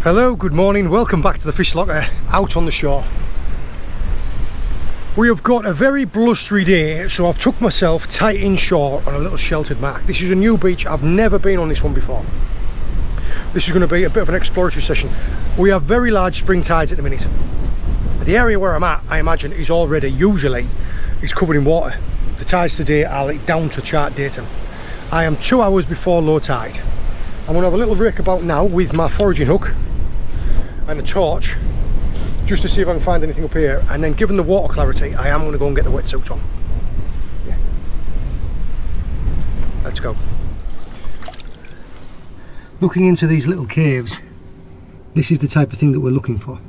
Hello, good morning, welcome back to the fish locker out on the shore. We have got a very blustery day, so I've took myself tight inshore on a little sheltered mark. This is a new beach, I've never been on this one before. This is going to be a bit of an exploratory session. We have very large spring tides at the minute. The area where I'm at, I imagine, is already, usually, is covered in water. The tides today are like down to chart datum. I am 2 hours before low tide. I'm going to have a little rake about now with my foraging hook and a torch just to see if I can find anything up here, and then given the water clarity I am going to go and get the wetsuit on. Yeah. Let's go. Looking into these little caves, this is the type of thing that we're looking for,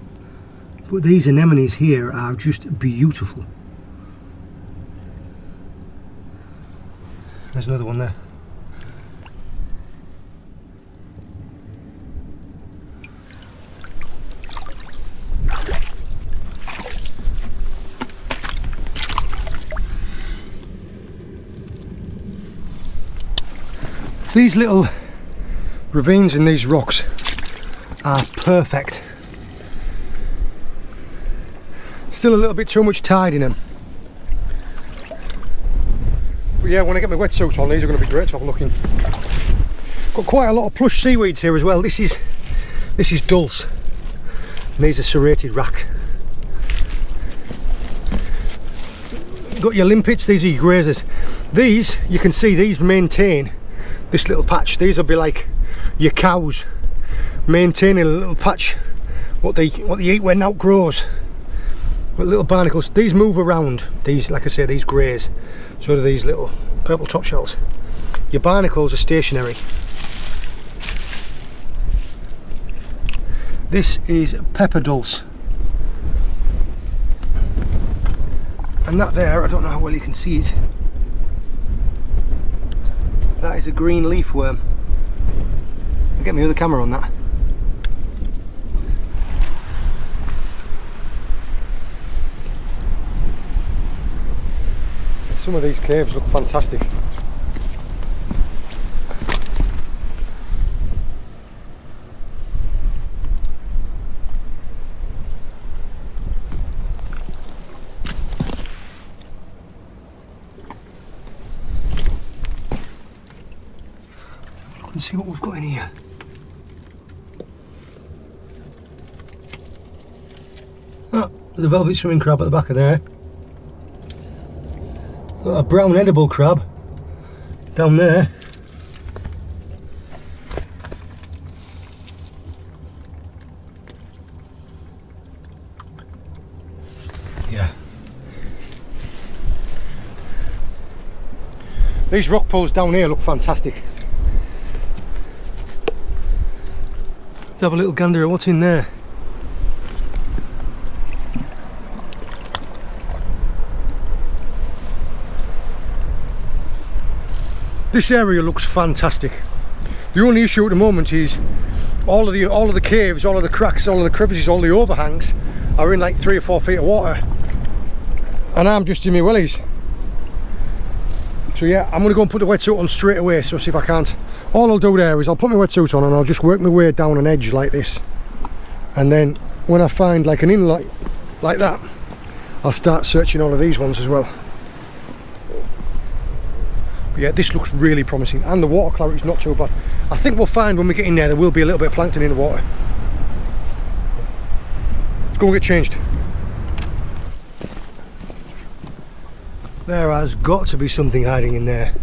but these anemones here are just beautiful. There's another one there. These little ravines in these rocks are perfect. Still a little bit too much tide in them. But yeah, when I get my wetsuit on, these are going to be great to have a look in. Got quite a lot of plush seaweeds here as well. This is dulse, and these are serrated rack. Got your limpets, these are your grazers. These, you can see, these maintain this little patch. These will be like your cows maintaining a little patch what they eat when out grows. With little barnacles, these move around. These, like I say, these graze. So do these little purple top shells. Your barnacles are stationary. This is pepper dulse, and that there, I don't know how well you can see it. That is a green leaf worm. I'll get my other camera on that. Some of these caves look fantastic. Let's see what we've got in here. Oh, there's a velvet swimming crab at the back of there. Got a brown edible crab down there. Yeah. These rock pools down here look fantastic. Let's have a little gander at what's in there. This area looks fantastic. The only issue at the moment is all of the caves, all of the cracks, all of the crevices, all the overhangs are in like 3 or 4 feet of water, and I'm just in my wellies. So yeah, I'm going to go and put the wetsuit on straight away, so see if I can't. All I'll do there is I'll put my wetsuit on and I'll just work my way down an edge like this, and then when I find like an inlet like that, I'll start searching all of these ones as well. But yeah, this looks really promising, and the water clarity is not too bad. I think we'll find when we get in there will be a little bit of plankton in the water. Let's go and get changed. There has got to be something hiding in there.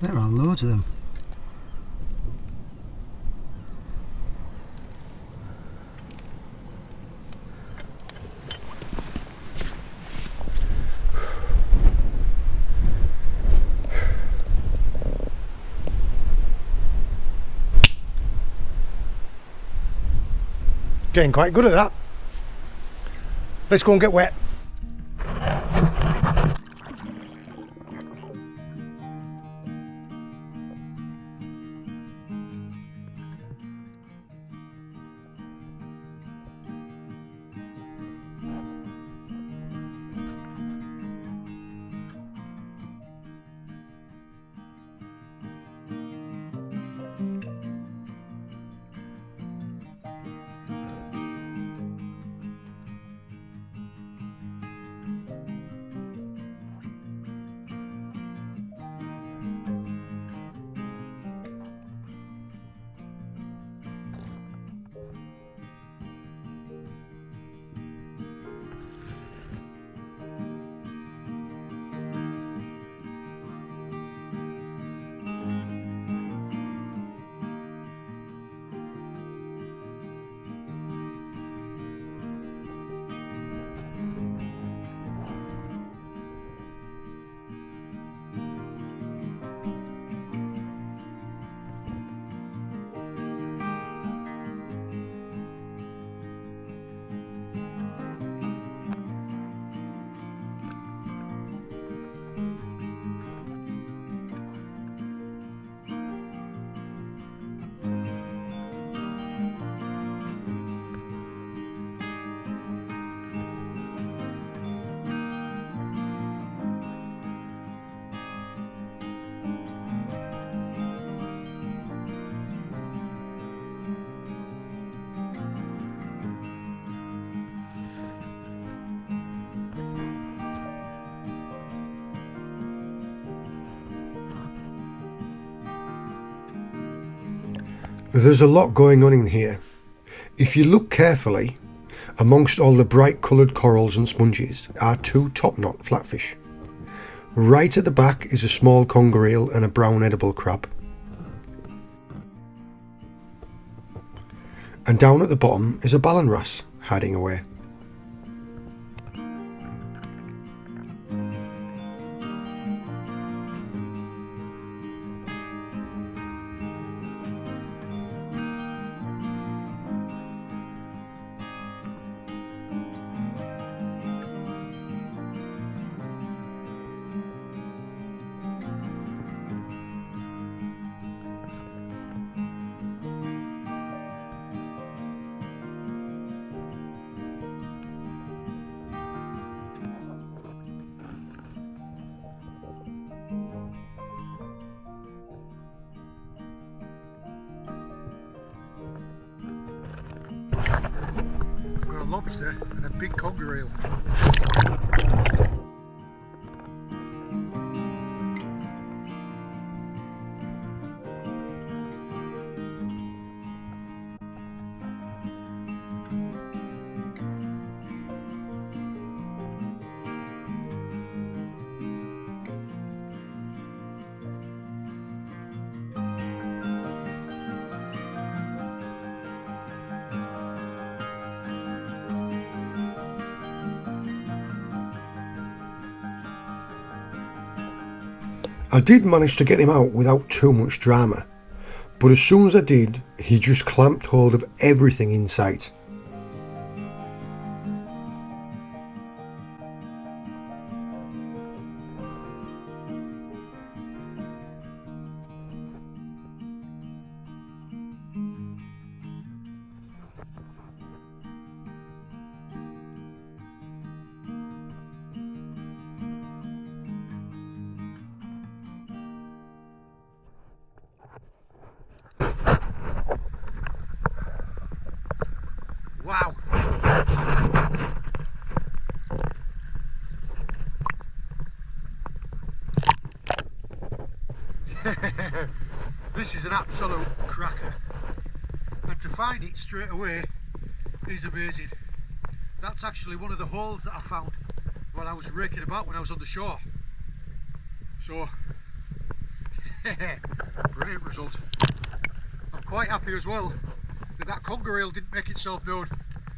There are loads of them. Getting quite good at that. Let's go and get wet. There's a lot going on in here. If you look carefully, amongst all the bright coloured corals and sponges are two top-knot flatfish. Right at the back is a small conger eel and a brown edible crab. And down at the bottom is a ballan wrasse hiding away. Got a lobster and a big conger eel. I did manage to get him out without too much drama, but as soon as I did, he just clamped hold of everything in sight. Wow! This is an absolute cracker, and to find it straight away is amazing. That's actually one of the holes that I found when I was raking about when I was on the shore. So, brilliant result. I'm quite happy as well that conger eel didn't make itself known,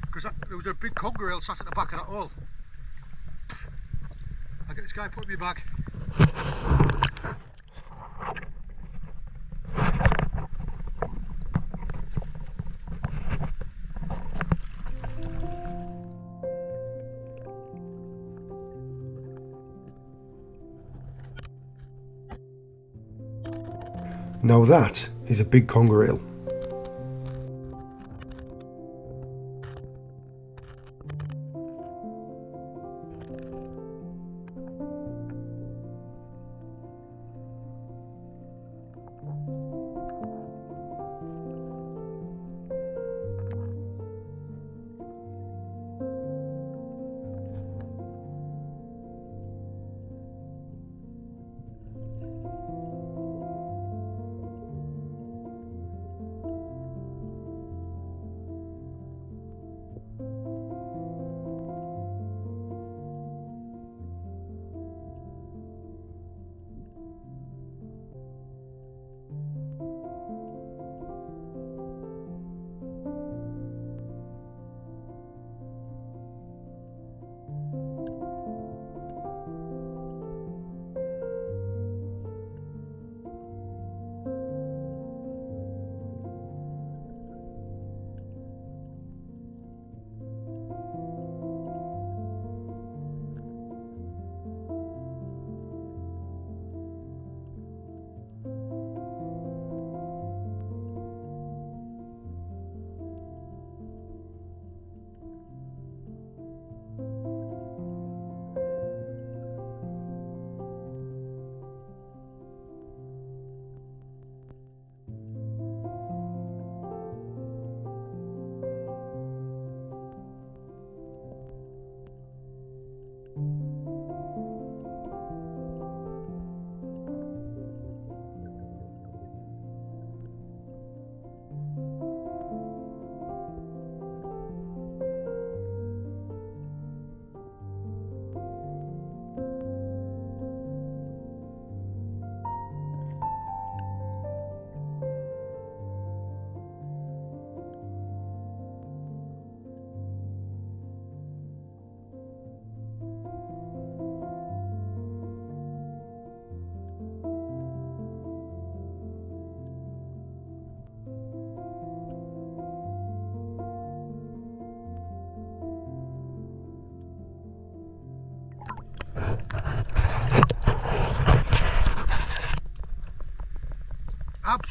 because there was a big conger eel sat at the back of that hole. I'll get this guy put in my bag. Now that is a big conger eel.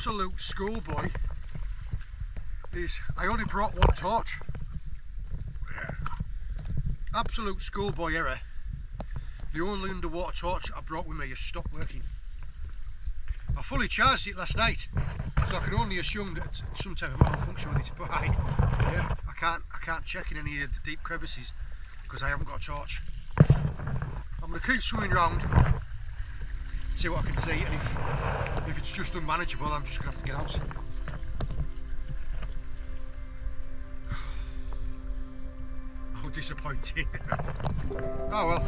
absolute schoolboy is I only brought one torch. Absolute schoolboy error. The only underwater torch I brought with me has stopped working. I fully charged it last night, so I can only assume that it's some type of malfunction with it. But yeah, I can't check in any of the deep crevices because I haven't got a torch. I'm going to keep swimming around, see what I can see, and if it's just unmanageable, I'm just going to have to get out. How disappointing. Oh well.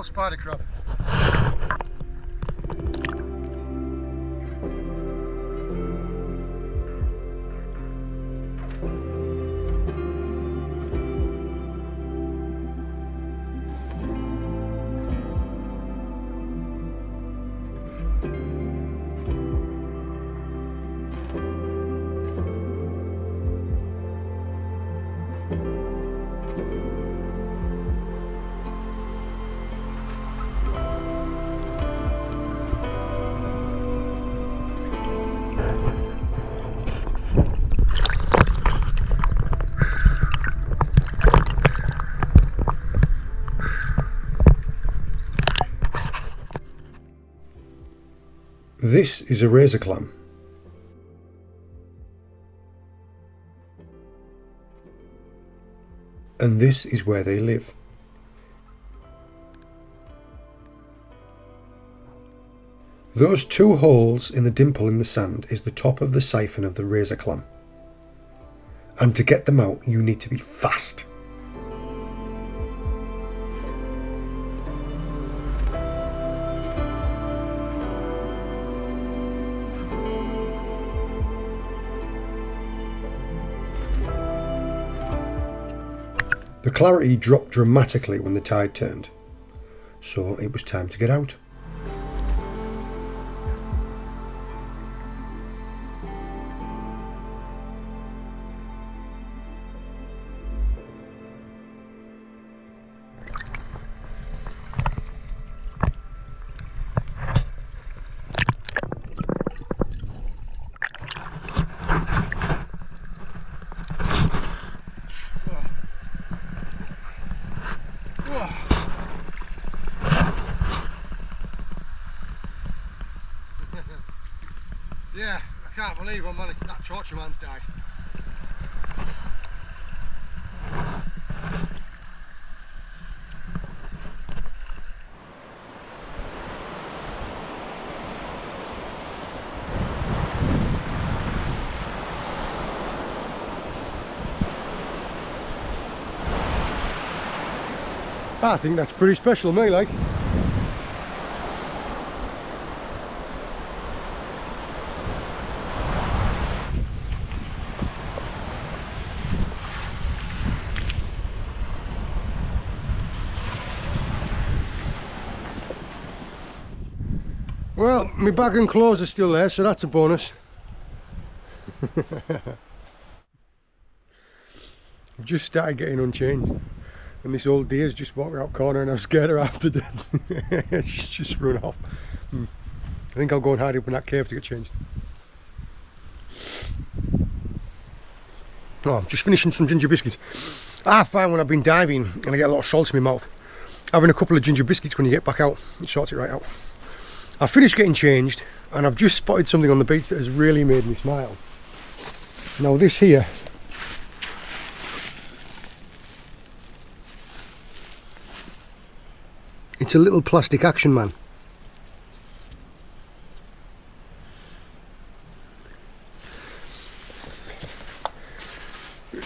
Spider crab. This is a razor clam. And this is where they live. Those two holes in the dimple in the sand is the top of the siphon of the razor clam. And to get them out, you need to be fast. The clarity dropped dramatically when the tide turned, so it was time to get out. Yeah, I can't believe I'm managed, that torture man's died. I think that's pretty special, me like. Well, my bag and clothes are still there, so that's a bonus. I've just started getting unchanged. And this old deer's just walked around the corner and I've scared her half to death. She's just run off. I think I'll go and hide up in that cave to get changed. Oh, I'm just finishing some ginger biscuits. I find when I've been diving and I get a lot of salt in my mouth, having a couple of ginger biscuits when you get back out, it sorts it right out. I finished getting changed and I've just spotted something on the beach that has really made me smile. Now this here, it's a little plastic action man.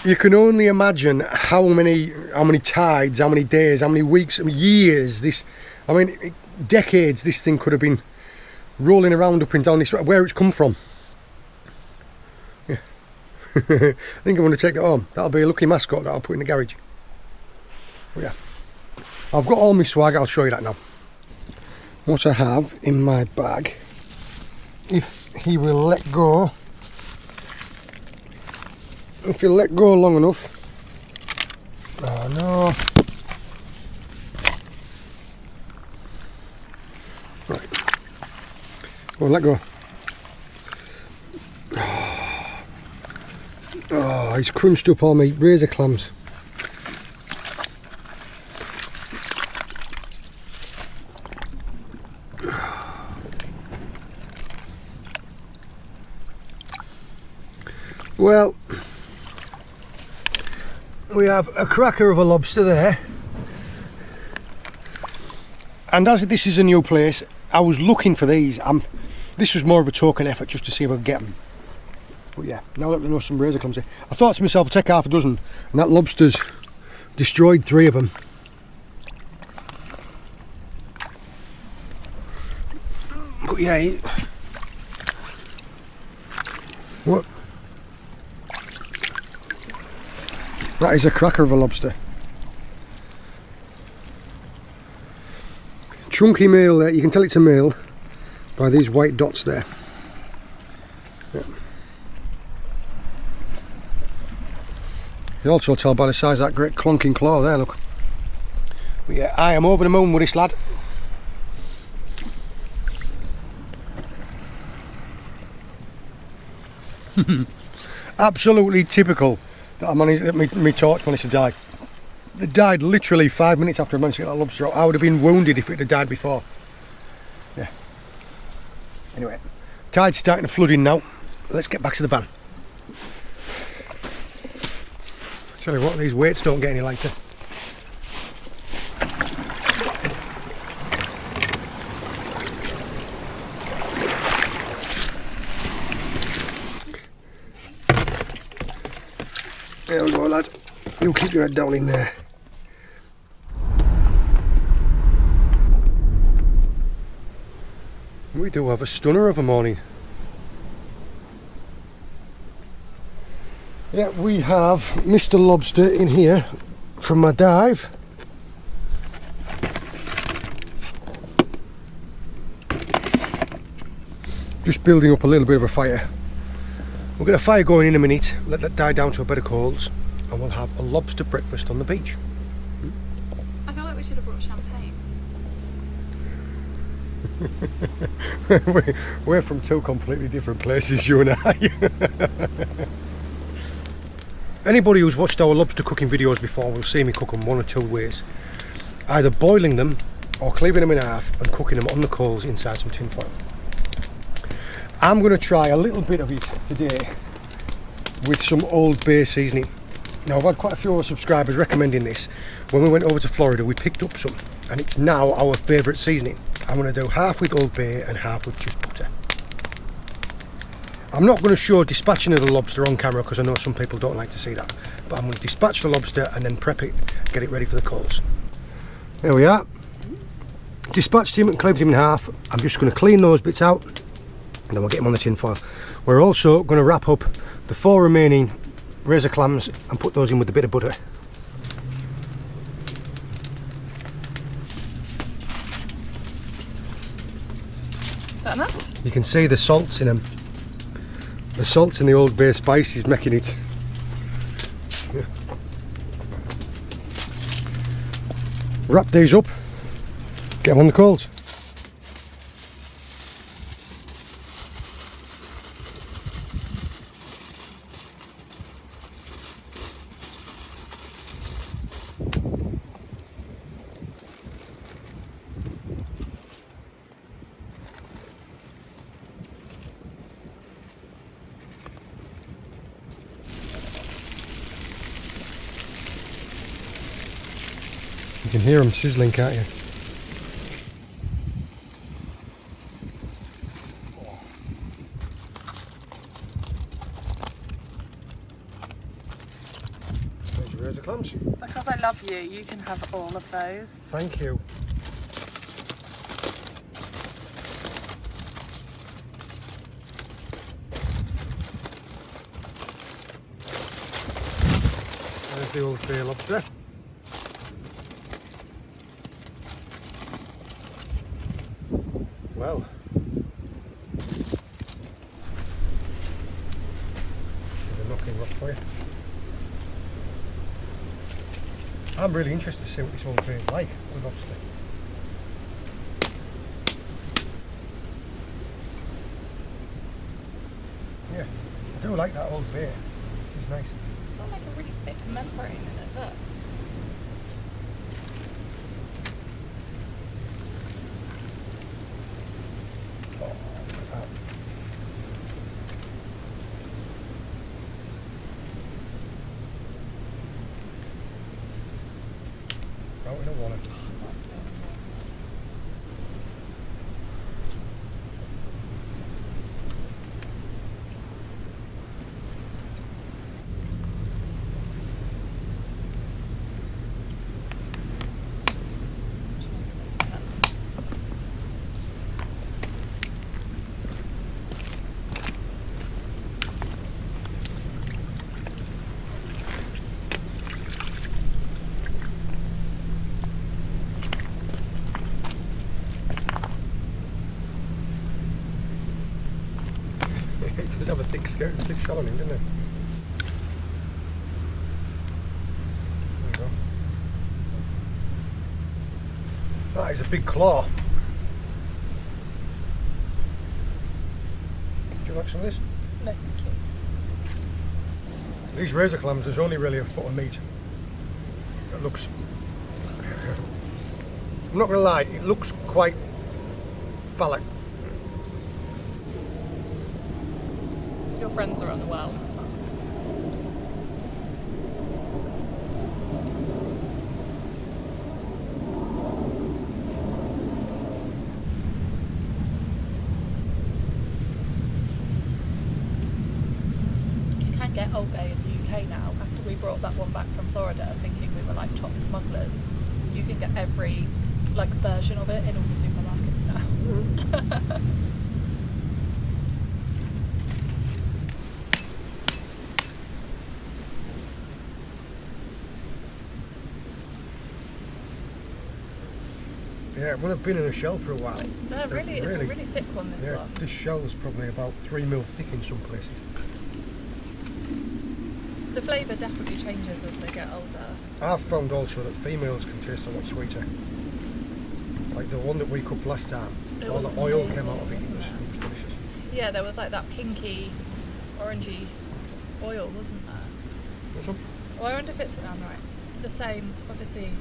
You can only imagine how many tides, how many days, how many weeks, years this, I mean decades this thing could have been rolling around up and down this, where it's come from. Yeah. I think I'm going to take it home. That'll be a lucky mascot that I'll put in the garage. But yeah, I've got all my swag, I'll show you that now. What I have in my bag, if he will let go, if you let go long enough. Oh no. Right. Go on, let go. Oh, he's crunched up all my razor clams. Well, we have a cracker of a lobster there, and as this is a new place, I was looking for these. This was more of a token effort just to see if I could get them. But yeah, now that we know some razor clams here, I thought to myself, I'll take half a dozen, and that lobster's destroyed 3 of them. But yeah, what? That is a cracker of a lobster. Chunky male there, you can tell it's a male by these white dots there. Yeah. You can also tell by the size of that great clunking claw there, look. But yeah, I am over the moon with this lad. Absolutely typical that my torch managed to die. It died literally 5 minutes after I managed to get that lobster out. I would have been wounded if it had died before. Yeah. Anyway, tide's starting to flood in now. Let's get back to the van. Tell you what, these weights don't get any lighter. There we go, lad. You keep your head down in there. We do have a stunner of a morning. Yeah, we have Mr. Lobster in here from my dive. Just building up a little bit of a fire. We'll get a fire going in a minute, let that die down to a bed of coals, and we'll have a lobster breakfast on the beach. I feel like we should have brought champagne. We're from 2 completely different places, you and I. Anybody who's watched our lobster cooking videos before will see me cook them 1 or 2 ways. Either boiling them or cleaving them in half and cooking them on the coals inside some tin foil. I'm going to try a little bit of it today with some Old Bay seasoning. Now, I've had quite a few of our subscribers recommending this. When we went over to Florida, we picked up some, and it's now our favourite seasoning. I'm going to do half with Old Bay and half with just butter. I'm not going to show dispatching of the lobster on camera because I know some people don't like to see that. But I'm going to dispatch the lobster and then prep it, get it ready for the coals. There we are. Dispatched him and cleaved him in half. I'm just going to clean those bits out, and then we'll get them on the tin foil. We're also going to wrap up the 4 remaining razor clams and put those in with a bit of butter. Is that enough? You can see the salts in them. The salts in the Old Bay spice is making it. Yeah. wrap these up, get them on the coals. You can hear them sizzling, can't you? There's your razor clams. Because I love you, you can have all of those. Thank you. There's the old bay lobster. Well, there's a knocking rock for you. I'm really interested to see what this old bay is like with lobster. Yeah, I do like that old bay. It's nice. It's got like a really thick membrane in it, look. Out in a wallet. It does have a thick shell on him, doesn't it? There you go. That is a big claw. Do you like some of this? No, thank you. These razor clams, there's only really a foot of meat. It looks... I'm not going to lie, it looks quite phallic. Your friends are on the well. You can get Old Bay in the UK now. After we brought that one back from Florida, thinking we were like top smugglers, you can get every like version of it in all the supermarkets now. Yeah, it would have been in a shell for a while. No, really, it's a really thick one, this one. This shell is probably about 3 mil thick in some places. The flavour definitely changes as they get older. I've found also that females can taste a lot sweeter. Like the one that we cooked last time, all the oil amazing, came out of it. It wasn't was delicious. Yeah, there was like that pinky, orangey oil, wasn't there? What's up? Well, I wonder if it's right. The same, obviously.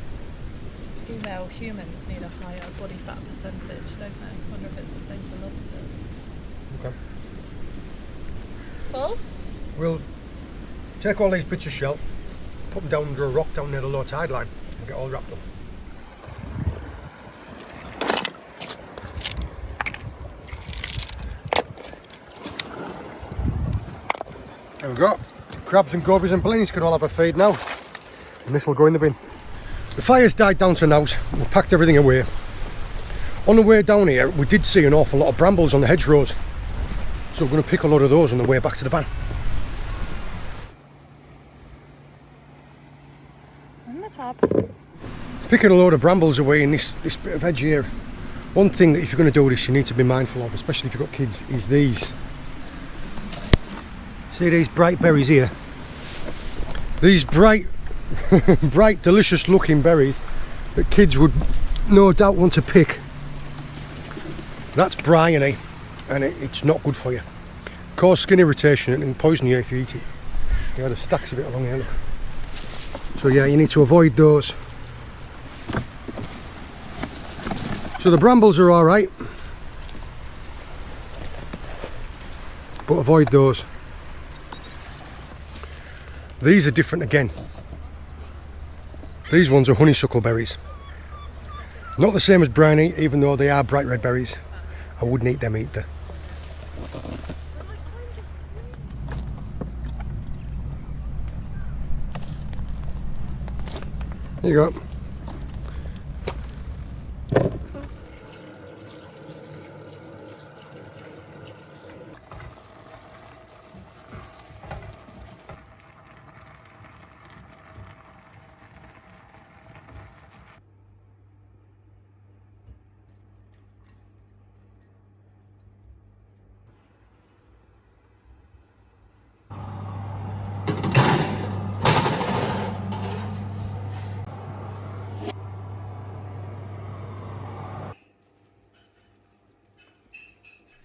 Female humans need a higher body fat percentage, don't they? I wonder if it's the same for lobsters. Okay. Full? We'll take all these bits of shell, put them down under a rock down near the low tide line and get all wrapped up. There we go. Crabs and gobies and blennies can all have a feed now. And this will go in the bin. The fire's died down to now, we packed everything away. On the way down here, we did see an awful lot of brambles on the hedgerows. So we're going to pick a lot of those on the way back to the van. In the tub. Picking a load of brambles away in this bit of hedge here. One thing that if you're going to do this you need to be mindful of, especially if you've got kids, is these. See these bright berries here? These bright, delicious looking berries that kids would no doubt want to pick. That's bryony, and it's not good for you. Cause skin irritation and can poison you if you eat it. Yeah, there's stacks of it along here. Look. So yeah, you need to avoid those. So the brambles are alright, but avoid those. These are different again. These ones are honeysuckle berries. Not the same as brownie, even though they are bright red berries. I wouldn't eat them either. There you go.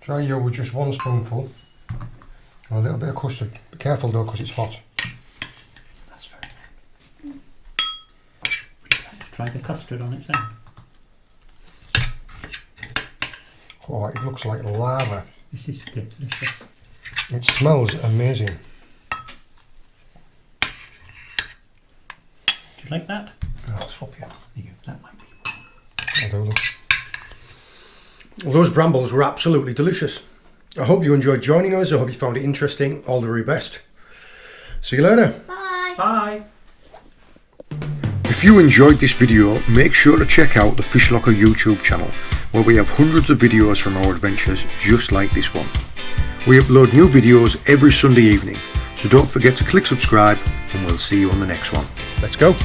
Try your with just 1 spoonful and a little bit of custard. Be careful though, because it's hot. That's very nice. Would you like to try the custard on its own? Oh, it looks like lava. This is delicious. It smells amazing. Do you like that? I'll swap you. There you go. That might be. I do look. Well, those brambles were absolutely delicious. I hope you enjoyed joining us. I hope you found it interesting. All the very best. See you later. Bye. Bye. If you enjoyed this video, make sure to check out the Fish Locker YouTube channel, where we have hundreds of videos from our adventures just like this one. We upload new videos every Sunday evening, so don't forget to click subscribe and we'll see you on the next one. Let's go.